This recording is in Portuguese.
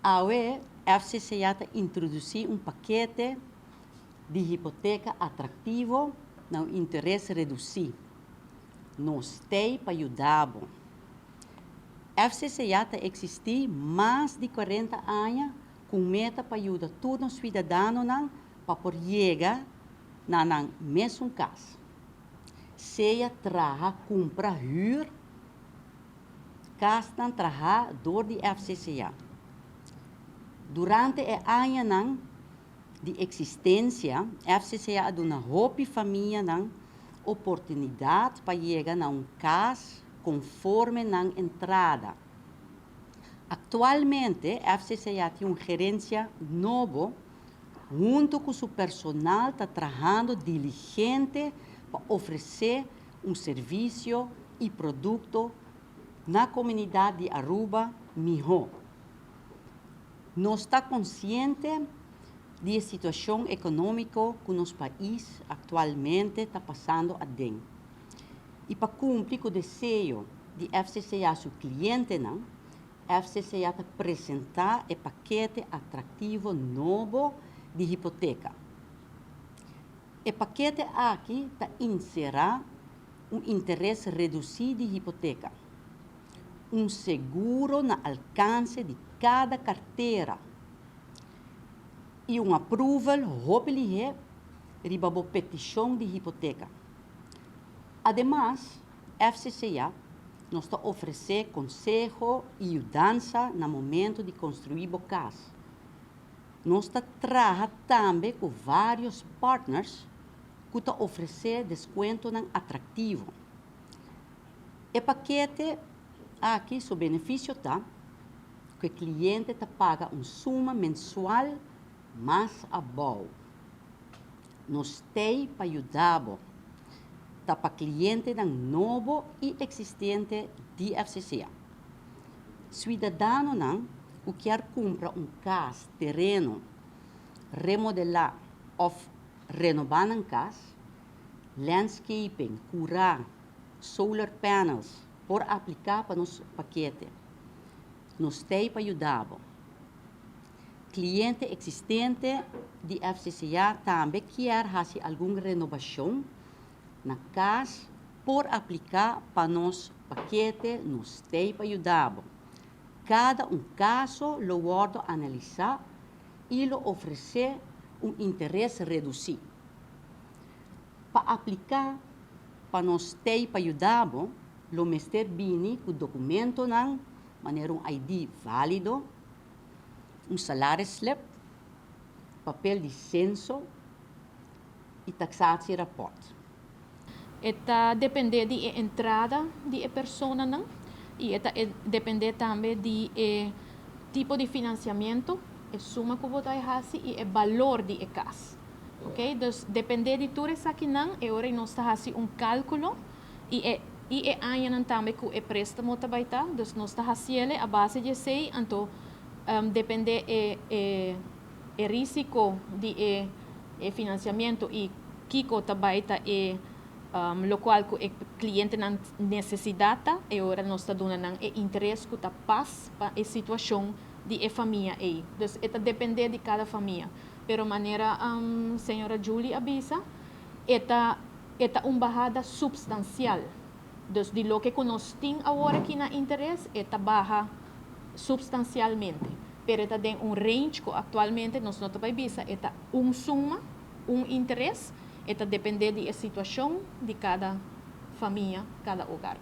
A FCCA introduzir um paquete de hipoteca atrativo no interesse reduzido. Nós temos para ajudar. FCCA existe mais de 40 anos com meta para ajudar todos os cidadãos para poder chegar na mesma casa. Seja trabalhar, comprar, huur, casa trabalhar door de FCCA. Durante o ano de existência, FCCA dá uma roupa família oportunidade para chegar a casa conforme na entrada. Atualmente, FCCA tem uma gerência nova, junto com seu personal, está trabalhando diligente para oferecer serviço e produto na comunidade de Aruba melhor. Nós estamos conscientes da situação econômica que o nosso país atualmente está passando adentro. E para cumprir com o desejo de FCCA, seu cliente, FCCA está apresentar um paquete atrativo novo de hipoteca. O paquete aqui está inserir interesse reduzido de hipoteca, seguro no alcance de cada carteira e approval hopelijk riba a petição de hipoteca. Ademais, FCCA nos oferece conselho e ajuda no momento de construir a casa. Nós trabalhamos também com vários partners que oferecem desconto atrativo. O paquete aqui, o benefício está que o cliente paga uma suma mensual mais boa. Nós temos para ajudar para cliente novo e existente de FCCA. Cidadão que quer comprar casa, terreno, remodelar ou renovar a casa, landscaping, curar, solar panels, por aplicar para nosso paquete. Nós temos para ajudar. Cliente existente de FCCA também quer fazer alguma renovação na casa por aplicar para nosso paquete, nós temos para ajudar. Cada caso lo guardo analisar e lo oferecer interesse reduzido. Para aplicar para nós temos para ajudar, lo mester bini com documento maneira ID válido, salário slip, papel de censo e taxatie rapport. Eta depende de entrada de pessoa e eta depende também de tipo de financiamento, suma que você faz e o valor de casa. Ok? Então, depende de tudo isso aqui agora nós estamos fazendo cálculo e ano também que o préstamo também está. Então, nós estamos fazendo a base de sei, então depende o risco de financiamento e Kiko também está lo qual o cliente necessita e agora nós estamos dando interesse que está paz para a situação de família aí. Então, depende de cada família. Pero maneira senhora Julie avisa, é uma bajada substancial. Então, de lo que nós temos agora aqui na interesse, é baja substancialmente. Pero está em range que atualmente nós não estamos visa, é suma, interesse, depende da situação de cada família, cada hogar.